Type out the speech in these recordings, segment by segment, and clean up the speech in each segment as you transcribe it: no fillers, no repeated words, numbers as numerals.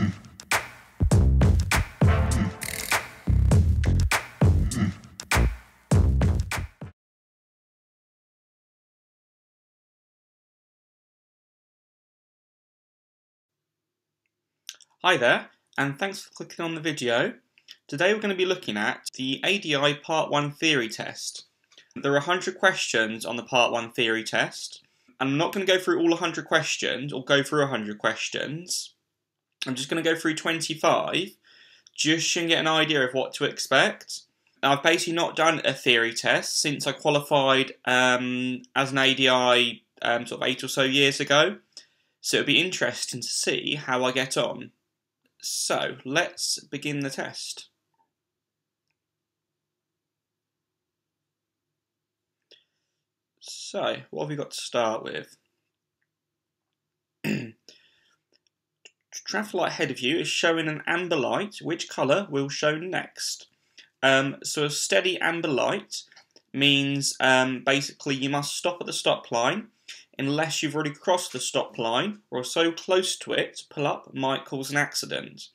Hi there, and thanks for clicking on the video. Today we're going to be looking at the ADI Part 1 theory test. There are 100 questions on the Part 1 theory test. I'm not going to go through all 100 questions, or go through 100 questions. I'm just going to go through 25, just to get an idea of what to expect. I've basically not done a theory test since I qualified as an ADI sort of 8 or so years ago. So it'll be interesting to see how I get on. So, let's begin the test. So, what have we got to start with? Traffic light ahead of you is showing an amber light. Which colour will show next? So a steady amber light means basically you must stop at the stop line unless you've already crossed the stop line or are so close to it, pull up might cause an accident.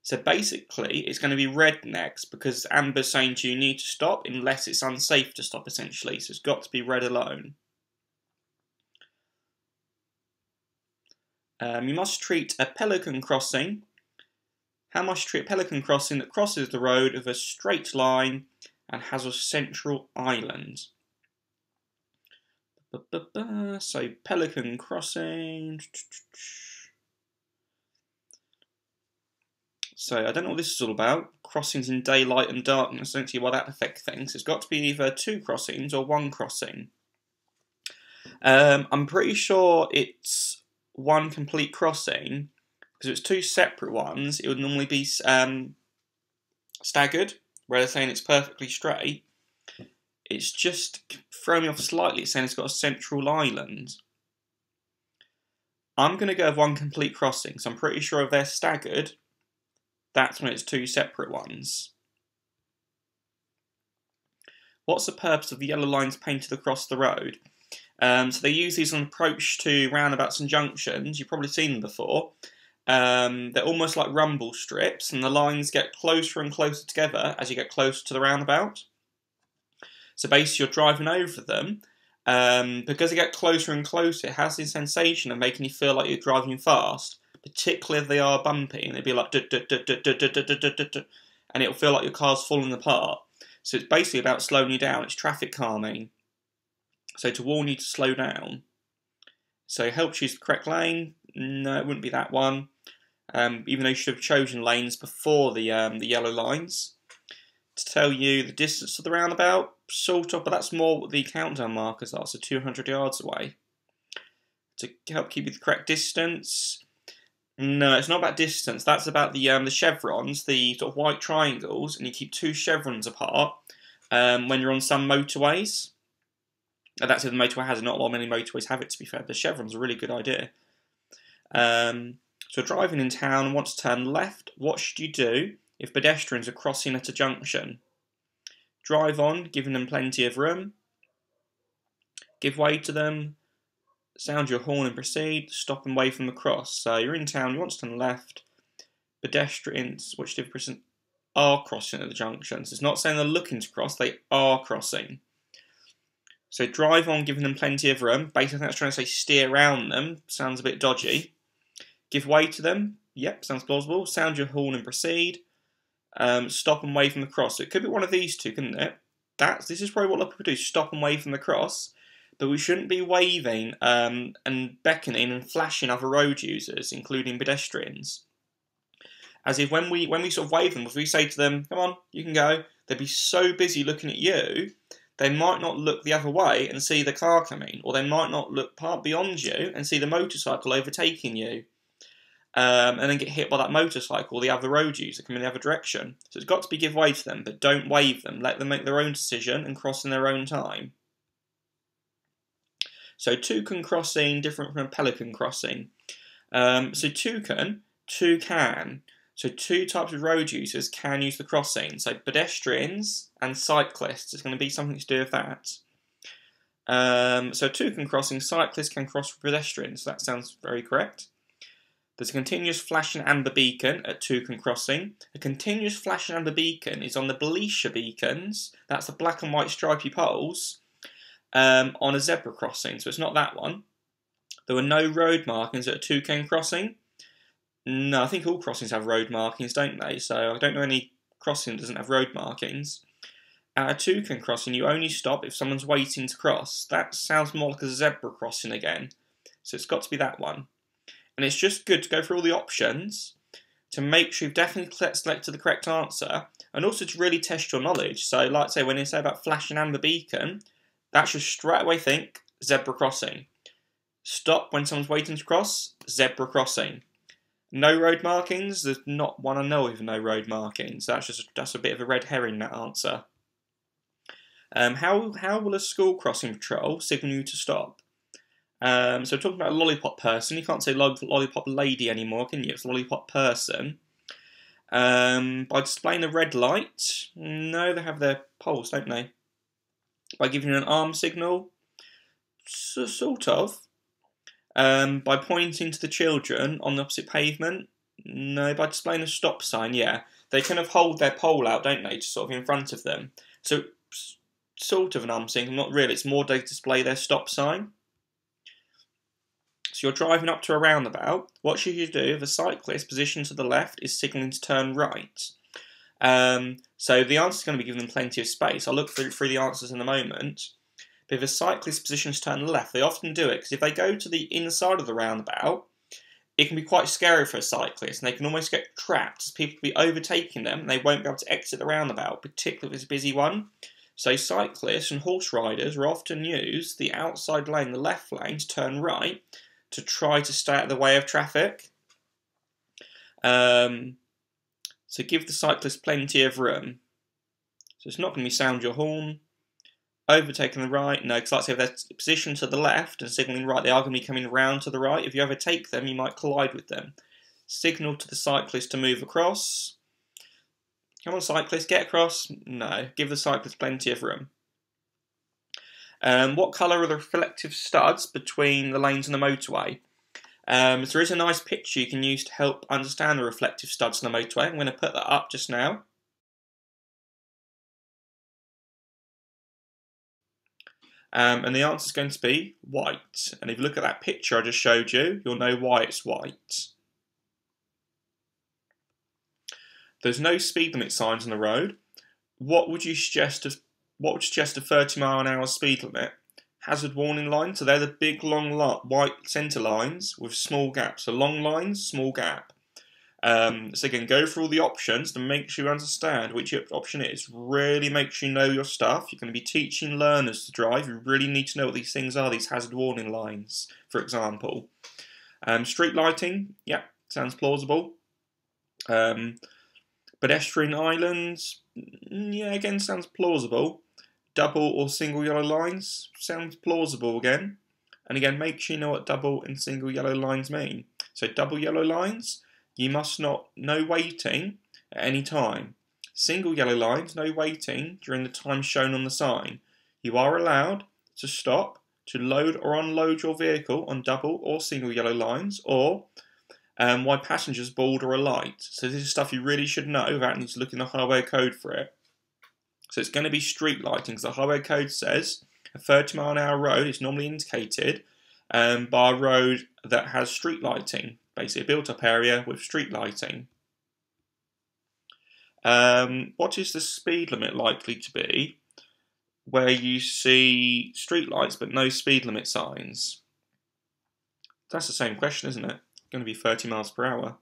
So basically, it's going to be red next because amber's saying to you need to stop unless it's unsafe to stop, essentially. So it's got to be red alone. You must treat a Pelican Crossing. How must you treat a Pelican Crossing that crosses the road with a straight line and has a central island? So Pelican Crossing. So I don't know what this is all about. Crossings in daylight and darkness. I don't see why that affects things. It's got to be either 2 crossings or 1 crossing. I'm pretty sure it's 1 complete crossing, because if it's 2 separate ones, it would normally be staggered, where they're saying it's perfectly straight. It's just thrown me off slightly. It's saying it's got a central island. I'm going to go with 1 complete crossing, so I'm pretty sure if they're staggered, that's when it's 2 separate ones. What's the purpose of the yellow lines painted across the road? So they use these on approach to roundabouts and junctions. You've probably seen them before. They're almost like rumble strips, and the lines get closer and closer together as you get closer to the roundabout. So basically you're driving over them. Because they get closer and closer, it has this sensation of making you feel like you're driving fast, particularly if they are bumpy, and it'd be like and it'll feel like your car's falling apart. So it's basically about slowing you down. It's traffic calming. So to warn you to slow down. So help choose the correct lane. No, it wouldn't be that one. Even though you should have chosen lanes before the yellow lines. To tell you the distance to the roundabout, sort of, but that's more what the countdown markers are, so 200 yards away. To help keep you the correct distance. No, it's not about distance. That's about the chevrons, the sort of white triangles, and you keep 2 chevrons apart when you're on some motorways. That's if the motorway has it. Not many motorways have it, to be fair. The chevrons are a really good idea. So driving in town and want to turn left, what should you do if pedestrians are crossing at a junction? Drive on, giving them plenty of room. Give way to them. Sound your horn and proceed. Stop and wait from the cross. So you're in town, you want to turn left. Pedestrians, which different are crossing at the junctions. It's not saying they're looking to cross, they are crossing. So drive on, giving them plenty of room. Basically, that's trying to say steer around them. Sounds a bit dodgy. Give way to them. Yep, sounds plausible. Sound your horn and proceed. Stop and wave from the cross. So it could be one of these two, couldn't it? This is probably what a lot of people do. Stop and wave from the cross. But we shouldn't be waving and beckoning and flashing other road users, including pedestrians. As if when we sort of wave them, if we say to them, come on, you can go, they'd be so busy looking at you, they might not look the other way and see the car coming, or they might not look beyond you and see the motorcycle overtaking you, and then get hit by that motorcycle or the other road user coming the other direction. So it's got to be give way to them, but don't wave them. Let them make their own decision and cross in their own time. So Toucan Crossing, different from Pelican Crossing. So Toucan. So 2 types of road users can use the crossing. So pedestrians and cyclists. It's going to be something to do with that. So Toucan Crossing, cyclists can cross with pedestrians. So that sounds very correct. There's a continuous flashing amber beacon at Toucan Crossing. A continuous flashing amber beacon is on the Belisha beacons, that's the black and white stripy poles, on a zebra crossing, so it's not that one. There were no road markings at a Toucan Crossing. No, I think all crossings have road markings, don't they? So I don't know any crossing that doesn't have road markings. At a Toucan Crossing, you only stop if someone's waiting to cross. That sounds more like a zebra crossing again. So it's got to be that one. And it's just good to go through all the options to make sure you've definitely selected the correct answer, and also to really test your knowledge. So, like I say, when you say about flashing amber beacon, that should straight away think zebra crossing. Stop when someone's waiting to cross, zebra crossing. No road markings, there's not one I know of no road markings. That's a bit of a red herring, that answer. How will a school crossing patrol signal you to stop? So we're talking about a lollipop person. You can't say lollipop lady anymore, can you? It's lollipop person. By displaying a red light. No, they have their poles, don't they? By giving you an arm signal. Sort of. By pointing to the children on the opposite pavement. No, by displaying a stop sign, yeah. They kind of hold their pole out, don't they, just sort of in front of them. So, sort of an arm signal, not really. It's more they display their stop sign. So you're driving up to a roundabout. What should you do if a cyclist positioned to the left is signalling to turn right? So the answer is going to be giving them plenty of space. I'll look through the answers in a moment. But if a cyclist positions to turn left, they often do it because if they go to the inside of the roundabout, it can be quite scary for a cyclist, and they can almost get trapped as people will be overtaking them and they won't be able to exit the roundabout, particularly if it's a busy one. So cyclists and horse riders will often use the outside lane, the left lane, to turn right to try to stay out of the way of traffic. So give the cyclist plenty of room. So it's not going to be sound your horn. Overtaking the right, no, because like I say, if they're positioned to the left and signalling right, they are going to be coming round to the right. If you overtake them, you might collide with them. Signal to the cyclist to move across. Come on, cyclist, get across. No, give the cyclist plenty of room. What colour are the reflective studs between the lanes and the motorway? So there is a nice picture you can use to help understand the reflective studs on the motorway. I'm going to put that up just now. And the answer is going to be white. And if you look at that picture I just showed you, you'll know why it's white. There's no speed limit signs on the road. What would you suggest? What would suggest a 30-mile-an-hour speed limit? Hazard warning lines. So they're the big, long, white centre lines with small gaps. So long lines, small gap. So again, go through all the options to make sure you understand which option it is. Really make sure you know your stuff. You're going to be teaching learners to drive. You really need to know what these things are, these hazard warning lines, for example. Street lighting, yeah, sounds plausible. Pedestrian islands, yeah, again, sounds plausible. Double or single yellow lines, sounds plausible again. And again, make sure you know what double and single yellow lines mean. So double yellow lines, you must not, no waiting at any time. Single yellow lines, no waiting during the time shown on the sign. You are allowed to stop, to load or unload your vehicle on double or single yellow lines, or why passengers board or alight. So this is stuff you really should know without needing to look in the highway code for it. So it's going to be street lighting, because the highway code says a 30-mile-an-hour road is normally indicated by a road that has street lighting. Basically a built-up area with street lighting. What is the speed limit likely to be where you see street lights but no speed limit signs? That's the same question, isn't it? Going to be 30 miles per hour.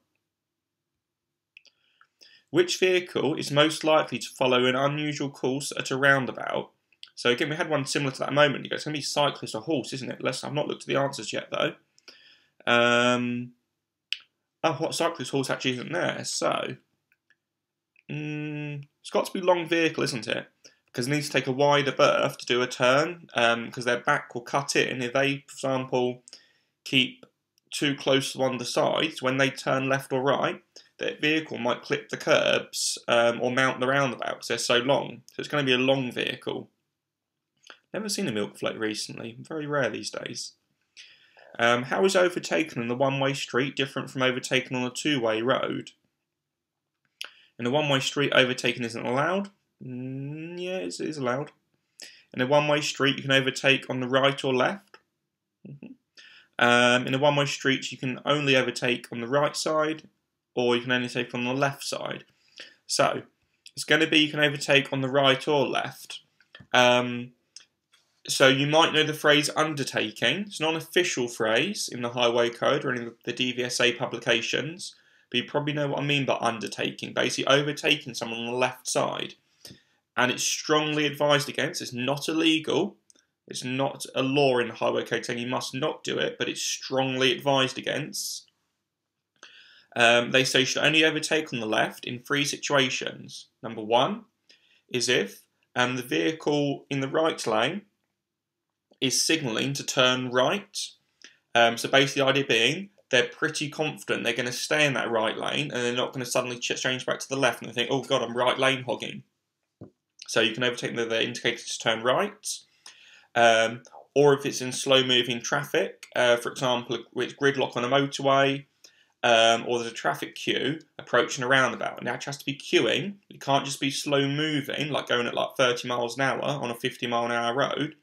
Which vehicle is most likely to follow an unusual course at a roundabout? So again, we had one similar to that a moment ago. It's going to be cyclist or horse, isn't it? I've not looked at the answers yet, though. Oh, what cyclist horse actually isn't there? So, it's got to be long vehicle, isn't it? Because it needs to take a wider berth to do a turn, because their back will cut in. If they, for example, keep too close to one of the sides, when they turn left or right, their vehicle might clip the curbs or mount the roundabout because they're so long. So it's going to be a long vehicle. Never seen a milk float recently. Very rare these days. How is overtaken on the one-way street different from overtaken on a two-way road? In a one-way street, overtaking isn't allowed. Yeah, it is allowed. In a one-way street, you can overtake on the right or left. In a one-way street, you can only overtake on the right side, or you can only take on the left side. So, it's going to be you can overtake on the right or left. So you might know the phrase undertaking. It's not an official phrase in the highway code or any of the DVSA publications, but you probably know what I mean by undertaking. Basically overtaking someone on the left side. And it's strongly advised against. It's not illegal. It's not a law in the highway code saying you must not do it, but it's strongly advised against. They say you should only overtake on the left in 3 situations. Number 1 is if the vehicle in the right lane is signalling to turn right. So basically the idea being they're pretty confident they're going to stay in that right lane and they're not going to suddenly change back to the left and they think, oh god, I'm right lane hogging. So you can overtake them, they're indicated to turn right. Or if it's in slow moving traffic, for example, it's gridlock on a motorway, or there's a traffic queue approaching a roundabout. And it actually has to be queuing. It can't just be slow moving, like going at like 30 miles an hour on a 50 mile an hour road.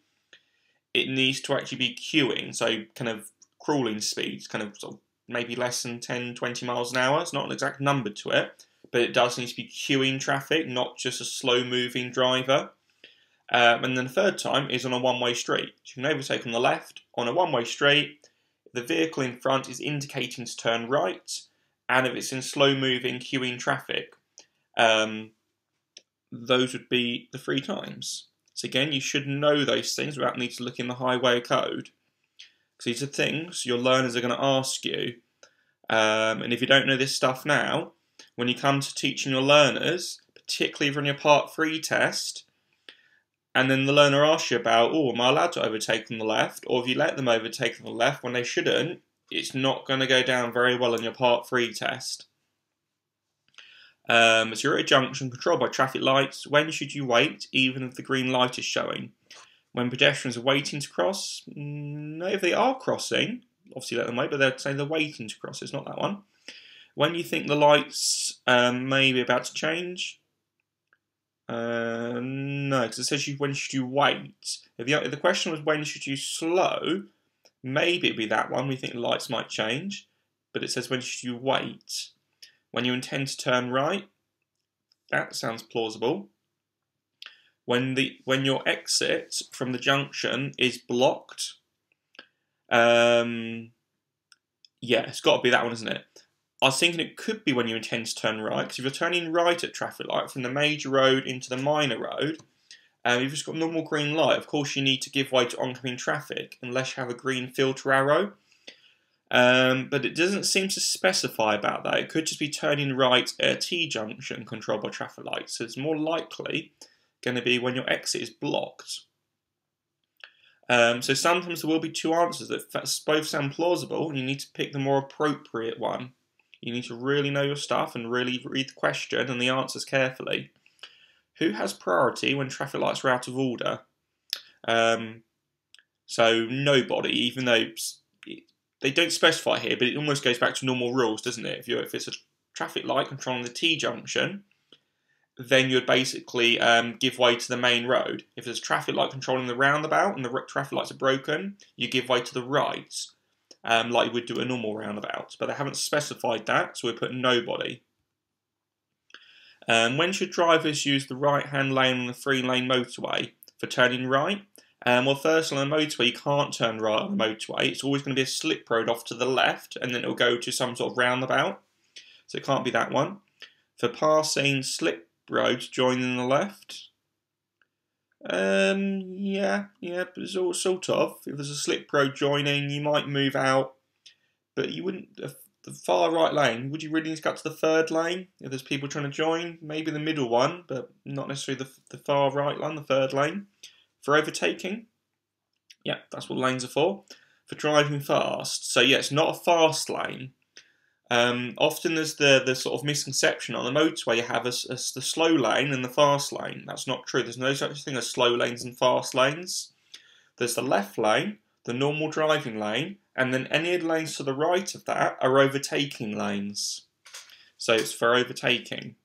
It needs to actually be queuing, so kind of crawling speeds, kind of, sort of maybe less than 10, 20 miles an hour. It's not an exact number to it, but it does need to be queuing traffic, not just a slow moving driver. And then the third time is on a one-way street. So you can overtake on the left on a one-way street. The vehicle in front is indicating to turn right, and if it's in slow-moving queuing traffic, those would be the 3 times. So again, you should know those things without needing to look in the highway code. Because these are things your learners are going to ask you. And if you don't know this stuff now, when you come to teaching your learners, particularly if you're on your Part 3 test, and then the learner asks you about, oh, am I allowed to overtake on the left? Or if you let them overtake on the left when they shouldn't, it's not going to go down very well in your Part 3 test. So you're at a junction controlled by traffic lights. When should you wait, even if the green light is showing? When pedestrians are waiting to cross? No, if they are crossing, obviously let them wait, but they'll say they're waiting to cross. It's not that one. When you think the lights may be about to change? No, because it says when should you wait. If the question was when should you slow, maybe it'd be that one. We think the lights might change, but it says when should you wait. When you intend to turn right, that sounds plausible. When your exit from the junction is blocked, yeah, it's got to be that one, isn't it? I was thinking it could be when you intend to turn right, because if you're turning right at traffic light from the major road into the minor road, you've just got a normal green light. Of course, you need to give way to oncoming traffic unless you have a green filter arrow. But it doesn't seem to specify about that. It could just be turning right at a T-junction controlled by traffic lights. So it's more likely going to be when your exit is blocked. So sometimes there will be 2 answers that both sound plausible, and you need to pick the more appropriate one. You need to really know your stuff and really read the question and the answers carefully. Who has priority when traffic lights are out of order? So nobody, even though they don't specify here, but it almost goes back to normal rules, doesn't it? If it's a traffic light controlling the T-junction, then you'd basically give way to the main road. If there's a traffic light controlling the roundabout and the traffic lights are broken, you give way to the right. Like you would do a normal roundabout, but they haven't specified that, so we put nobody. When should drivers use the right-hand lane on the 3-lane motorway for turning right? Well, first on a motorway, you can't turn right on the motorway. It's always going to be a slip road off to the left, and then it'll go to some sort of roundabout. So it can't be that one. For passing slip roads joining the left, yeah, but it's all sort of. If there's a slip road joining, you might move out, but you wouldn't. The far right lane, would you really need to go to the 3rd lane if there's people trying to join? Maybe the middle one, but not necessarily the far right lane, the 3rd lane. For overtaking, yeah, that's what lanes are for. For driving fast, so yeah, it's not a fast lane. Often there's the sort of misconception on the motorway you have the slow lane and the fast lane. That's not true. There's no such thing as slow lanes and fast lanes. There's the left lane, the normal driving lane, and then any of the lanes to the right of that are overtaking lanes. So it's for overtaking.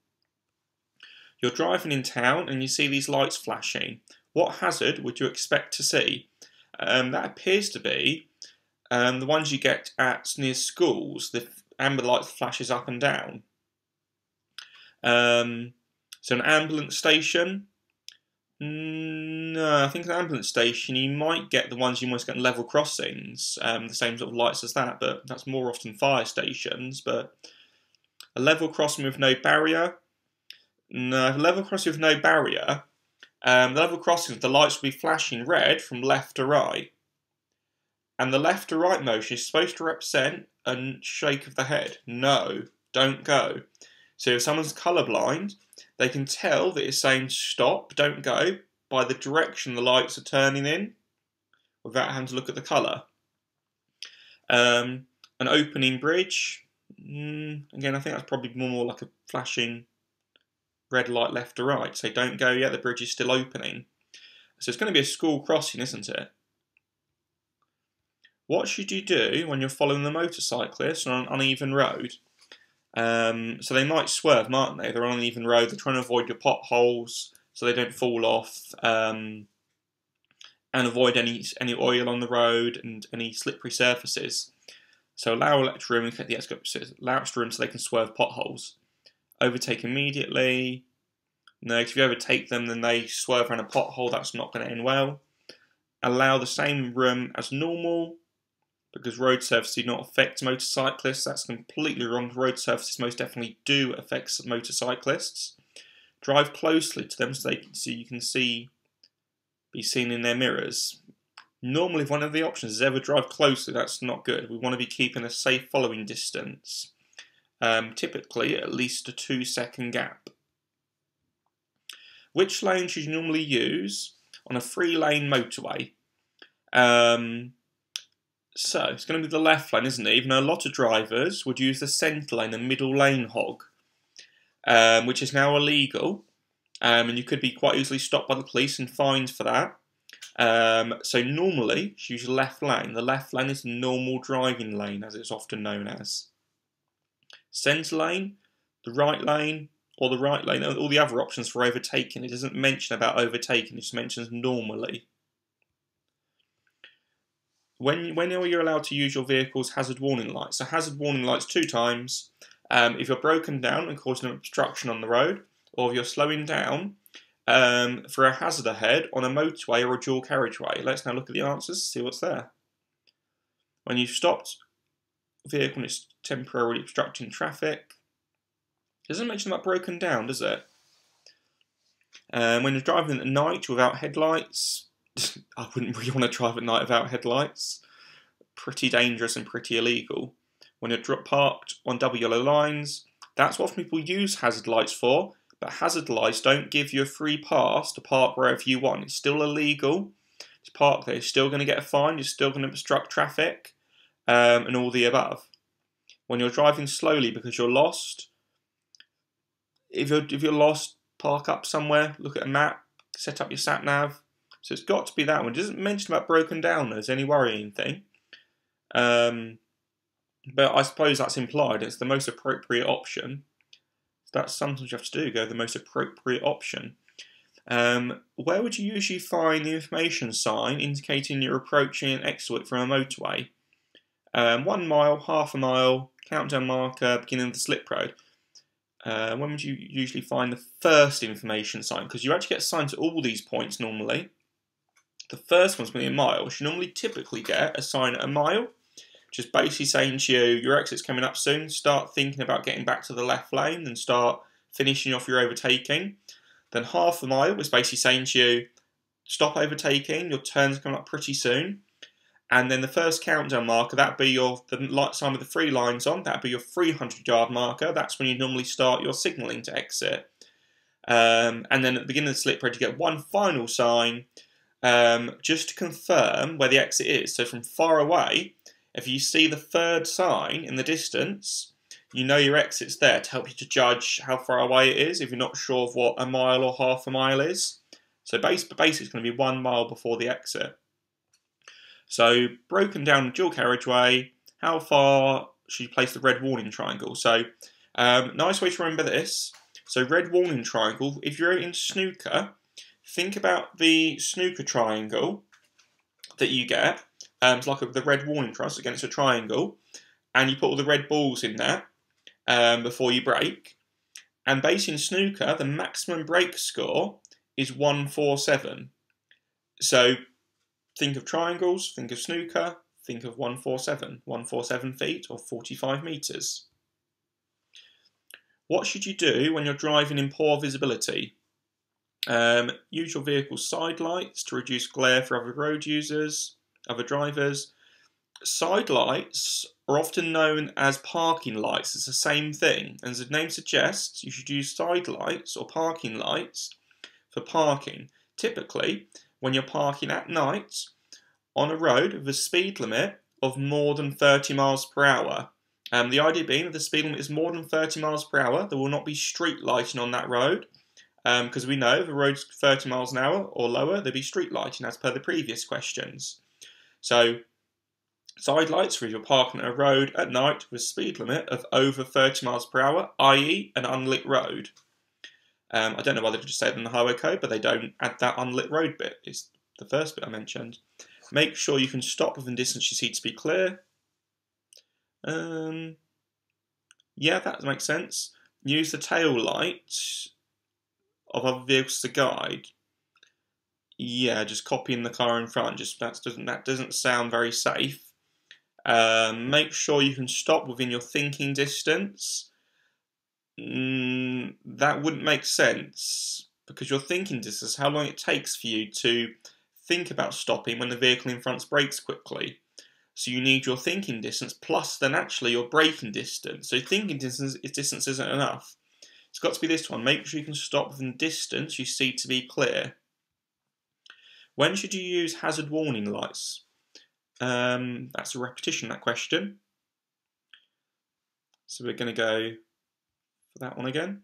You're driving in town and you see these lights flashing. What hazard would you expect to see? That appears to be the ones you get at near schools. The amber light flashes up and down. So an ambulance station. No, I think an ambulance station you might get the ones you most get in level crossings, the same sort of lights as that, but that's more often fire stations. But a level crossing with no barrier. No, a level crossing with no barrier. The level crossings, the lights will be flashing red from left to right. And the left to right motion is supposed to represent a shake of the head. No, don't go. So if someone's colourblind, they can tell that it's saying stop, don't go, by the direction the lights are turning in, without having to look at the colour. An opening bridge, again, I think that's probably more like a flashing red light left to right. So don't go yet, the bridge is still opening. So it's going to be a school crossing, isn't it? What should you do when you're following the motorcyclist on an uneven road? So they might swerve, mightn't they? They're on an uneven road, they're trying to avoid your potholes so they don't fall off, and avoid any oil on the road and any slippery surfaces. So allow extra room, allow extra room so they can swerve potholes. Overtake immediately. No, if you overtake them, then they swerve around a pothole. That's not going to end well. Allow the same room as normal, because road surfaces do not affect motorcyclists. That's completely wrong. Road surfaces most definitely do affect motorcyclists. Drive closely to them so you can be seen in their mirrors. Normally, if one of the options is ever drive closely, that's not good. We want to be keeping a safe following distance. Typically, at least a 2-second gap. Which lane should you normally use on a 3-lane motorway? So, it's going to be the left lane, isn't it? Even though a lot of drivers would use the centre lane, the middle lane hog, which is now illegal. And you could be quite easily stopped by the police and fined for that. So normally, use the left lane. The left lane is the normal driving lane, as it's often known as. Centre lane, the right lane, or the right lane, all the other options for overtaking. It doesn't mention about overtaking, it just mentions normally. When are you allowed to use your vehicle's hazard warning lights? So hazard warning lights 2 times. If you're broken down and causing an obstruction on the road, or if you're slowing down for a hazard ahead on a motorway or a dual carriageway. Let's now look at the answers, see what's there. When you've stopped a vehicle and it's temporarily obstructing traffic. It doesn't mention about broken down, does it? When you're driving at night without headlights, I wouldn't really want to drive at night without headlights. Pretty dangerous and pretty illegal. When you're parked on double yellow lines, that's what people use hazard lights for, but hazard lights don't give you a free pass to park wherever you want. It's still illegal to park there. You're still going to get a fine, you're still going to obstruct traffic, and all the above. When you're driving slowly because you're lost, if you're lost, park up somewhere, look at a map, set up your sat-nav. So it's got to be that one. It doesn't mention about broken down as any worrying thing. But I suppose that's implied. It's the most appropriate option. That's something you have to do, go the most appropriate option. Where would you usually find the information sign indicating you're approaching an exit from a motorway? 1 mile, half a mile, countdown marker, beginning of the slip road. When would you usually find the first information sign? Because you actually get assigned to all these points normally. The first one's going to be a mile. You normally typically get a sign at a mile, which is basically saying to you, your exit's coming up soon, start thinking about getting back to the left lane and start finishing off your overtaking. Then half a mile is basically saying to you, stop overtaking, your turn's coming up pretty soon. And then the first countdown marker, that'd be the sign with the 3 lines on, that'd be your 300-yard marker. That's when you normally start your signalling to exit. And then at the beginning of the slip road, you get one final sign, just to confirm where the exit is. So from far away, if you see the 3rd sign in the distance, you know your exit's there to help you to judge how far away it is if you're not sure of what a mile or half a mile is. So basically it's going to be 1 mile before the exit. So broken down the dual carriageway, how far should you place the red warning triangle? So nice way to remember this. So red warning triangle, if you're in snooker, think about the snooker triangle that you get. It's like the red warning triangle, again it's a triangle, and you put all the red balls in there before you break. And based in snooker, the maximum break score is 147. So think of triangles, think of snooker, think of 147. 147 feet or 45 metres. What should you do when you're driving in poor visibility? Use your vehicle's side lights to reduce glare for other road users, other drivers. Side lights are often known as parking lights. It's the same thing. And as the name suggests, you should use side lights or parking lights for parking. Typically, when you're parking at night on a road with a speed limit of more than 30 miles per hour. The idea being that the speed limit is more than 30 miles per hour, there will not be street lighting on that road. Because we know if the road's 30 miles an hour or lower, there'll be street lighting as per the previous questions. So, side lights for if you're parking at a road at night with a speed limit of over 30 miles per hour, i.e. an unlit road. I don't know why they just say it in the highway code, but they don't add that unlit road bit. It's the first bit I mentioned. Make sure you can stop within distance you see to be clear. Yeah, that makes sense. Use the tail light of other vehicles to guide. Yeah, just copying the car in front. That doesn't sound very safe. Make sure you can stop within your thinking distance. That wouldn't make sense because your thinking distance, how long it takes for you to think about stopping when the vehicle in front brakes quickly. So you need your thinking distance plus then actually your braking distance. So thinking distance isn't enough. It's got to be this one. Make sure you can stop within distance you see to be clear. When should you use hazard warning lights? That's a repetition, that question. So we're going to go for that one again.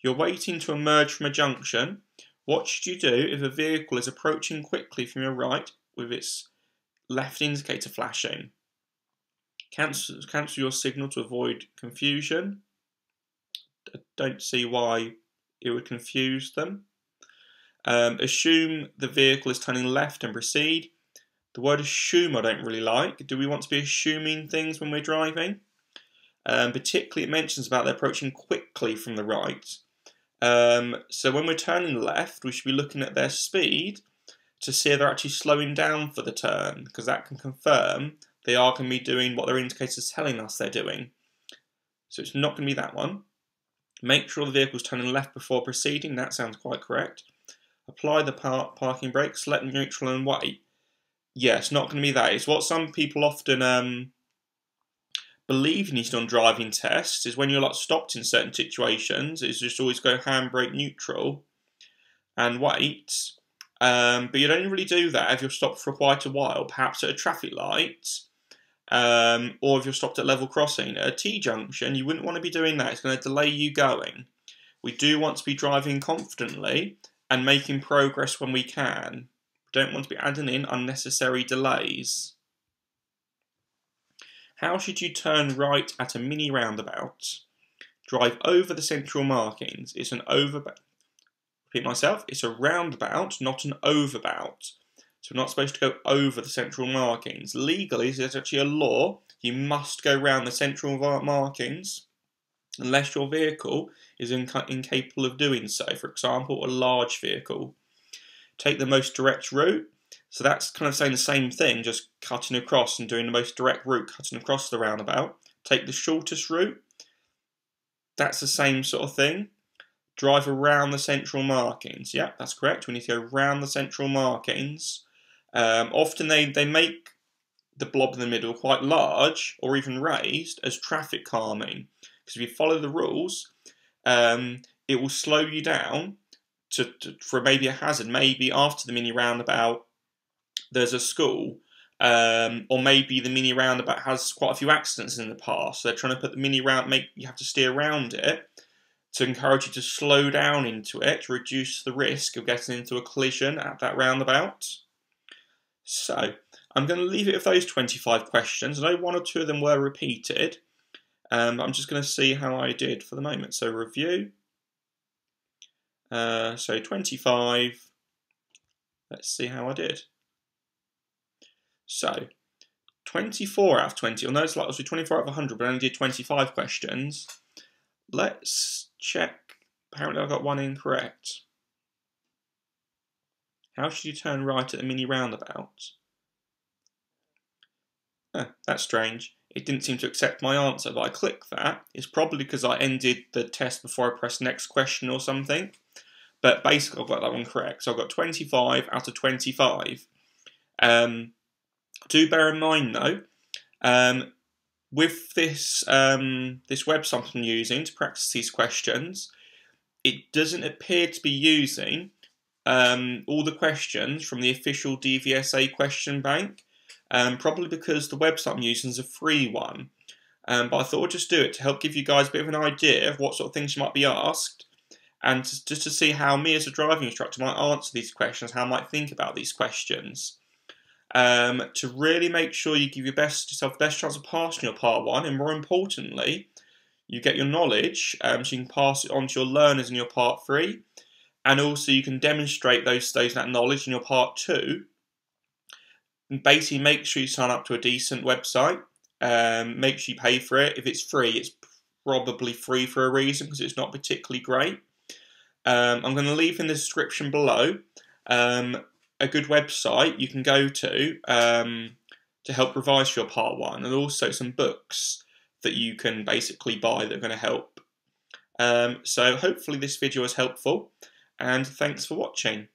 You're waiting to emerge from a junction. What should you do if a vehicle is approaching quickly from your right with its left indicator flashing? Cancel your signal to avoid confusion. I don't see why it would confuse them. Assume the vehicle is turning left and proceed. The word assume I don't really like. Do we want to be assuming things when we're driving? Particularly it mentions about they're approaching quickly from the right. So when we're turning left, we should be looking at their speed to see if they're actually slowing down for the turn, because that can confirm they are going to be doing what their indicator is telling us they're doing. So it's not going to be that one. Make sure the vehicle's turning left before proceeding. That sounds quite correct. Apply the parking brake, select neutral and wait. Yeah, it's not going to be that. It's what some people often believe you need to do on driving tests, is when you're like stopped in certain situations, is just always go handbrake neutral and wait. But you don't really do that if you're stopped for quite a while, perhaps at a traffic light, or if you're stopped at level crossing. At a T-junction, you wouldn't want to be doing that. It's going to delay you going. We do want to be driving confidently and making progress when we can. We don't want to be adding in unnecessary delays. How should you turn right at a mini roundabout? Drive over the central markings. It's an overbout. Repeat myself, it's a roundabout, not an overbout. So we're not supposed to go over the central markings. Legally, there's actually a law. You must go round the central markings unless your vehicle is incapable of doing so. For example, a large vehicle. Take the most direct route. So that's kind of saying the same thing, just cutting across and doing the most direct route, cutting across the roundabout. Take the shortest route. That's the same sort of thing. Drive around the central markings. Yeah, that's correct. We need to go around the central markings. Often they make the blob in the middle quite large or even raised as traffic calming. Because if you follow the rules, it will slow you down for maybe a hazard. Maybe after the mini roundabout, there's a school, or maybe the mini roundabout has quite a few accidents in the past. So they're trying to put the mini round, you have to steer around it to encourage you to slow down into it to reduce the risk of getting into a collision at that roundabout. So I'm going to leave it with those 25 questions. I know one or two of them were repeated. I'm just going to see how I did for the moment. So review. So 25. Let's see how I did. So 24 out of 20. Well, no, it's like obviously 24 out of 100, but I only did 25 questions. Let's check. Apparently I got one incorrect. How should you turn right at a mini roundabout? That's strange. It didn't seem to accept my answer, but I clicked that. It's probably because I ended the test before I pressed next question or something. But basically, I've got that one correct. So I've got 25 out of 25. Do bear in mind, though, with this this website I'm using to practice these questions, it doesn't appear to be using all the questions from the official DVSA question bank. Probably because the website I'm using is a free one. But I thought I'd just do it to help give you guys a bit of an idea of what sort of things you might be asked, and just to see how me as a driving instructor might answer these questions, how I might think about these questions. To really make sure you give yourself the best chance of passing your part 1, and more importantly, you get your knowledge so you can pass it on to your learners in your part 3, and also you can demonstrate that knowledge in your part 2. And basically, make sure you sign up to a decent website. Make sure you pay for it. If it's free, it's probably free for a reason, because it's not particularly great. I'm going to leave in the description below a good website you can go to help revise for your part 1, and also some books that you can basically buy that are going to help. So hopefully this video was helpful, and thanks for watching.